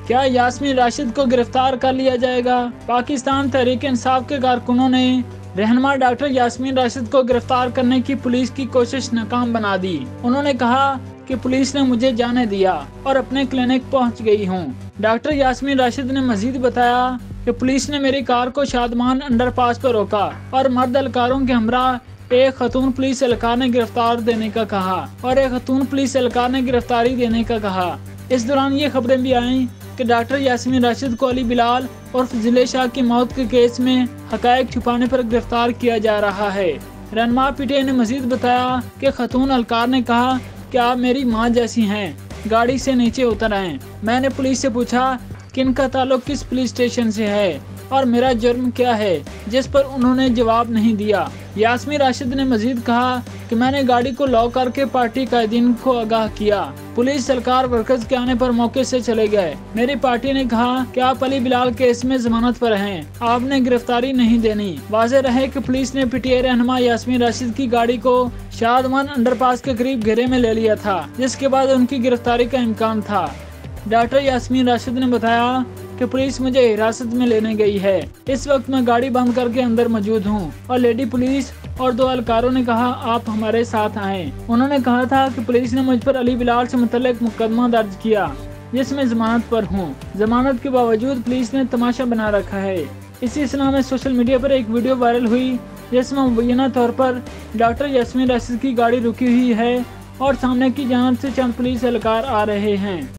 क्या यास्मीन राशिद को गिरफ्तार कर लिया जाएगा? पाकिस्तान तहरीक इंसाफ के कारकुनों ने रहनुमा डॉक्टर यास्मीन राशिद को गिरफ्तार करने की पुलिस की कोशिश नाकाम बना दी। उन्होंने कहा कि पुलिस ने मुझे जाने दिया और अपने क्लिनिक पहुंच गई हूं। डॉक्टर यास्मीन राशिद ने मजीद बताया कि पुलिस ने मेरी कार को शादमान अंडरपास पर रोका और मर्द एहलकारों के हमरा एक खतून पुलिस एहलकार ने गिरफ्तार देने का कहा और एक खतून पुलिस एहलकार ने गिरफ्तारी देने का कहा। इस दौरान ये खबरें भी आईं कि डॉक्टर यास्मीन राशिद को अली बिलाल और फजीले शाह की मौत के केस में हकायक छुपाने पर गिरफ्तार किया जा रहा है। रहनुमा पीटीआई ने मजीद बताया कि खतून एहलकार ने कहा कि आप मेरी माँ जैसी हैं, गाड़ी से नीचे उतर आएं। मैंने पुलिस से पूछा कि इनका ताल्लुक किस पुलिस स्टेशन से है और मेरा जुर्म क्या है, जिस पर उन्होंने जवाब नहीं दिया। यास्मीन राशिद ने मजीद कहा कि मैंने गाड़ी को लॉक करके पार्टी कायदीन को आगाह किया। पुलिस सरकार वर्कर्स के आने पर मौके से चले गए। मेरी पार्टी ने कहा कि आप अली बिलाल केस में जमानत पर हैं, आपने गिरफ्तारी नहीं देनी। वाज़ेह रहे कि पुलिस ने पीटीआई रहनुमा यास्मीन राशिद की गाड़ी को शादमान अंडरपास के करीब घेरे में ले लिया था, जिसके बाद उनकी गिरफ्तारी का इम्कान था। डॉक्टर यास्मीन राशिद ने बताया कि पुलिस मुझे हिरासत में लेने गई है। इस वक्त मैं गाड़ी बंद करके अंदर मौजूद हूँ और लेडी पुलिस और 2 एहलकारों ने कहा आप हमारे साथ आएं। उन्होंने कहा था कि पुलिस ने मुझ पर अली बिलाल से मुतल्लिक मुकदमा दर्ज किया, जिसमें जमानत पर हूँ। जमानत के बावजूद पुलिस ने तमाशा बना रखा है। इसी सिलसिले में सोशल मीडिया पर एक वीडियो वायरल हुई जिसमें मुबैना तौर पर डॉक्टर यास्मीन राशिद की गाड़ी रुकी हुई है और सामने की जानिब से चंद पुलिस एहलकार आ रहे हैं।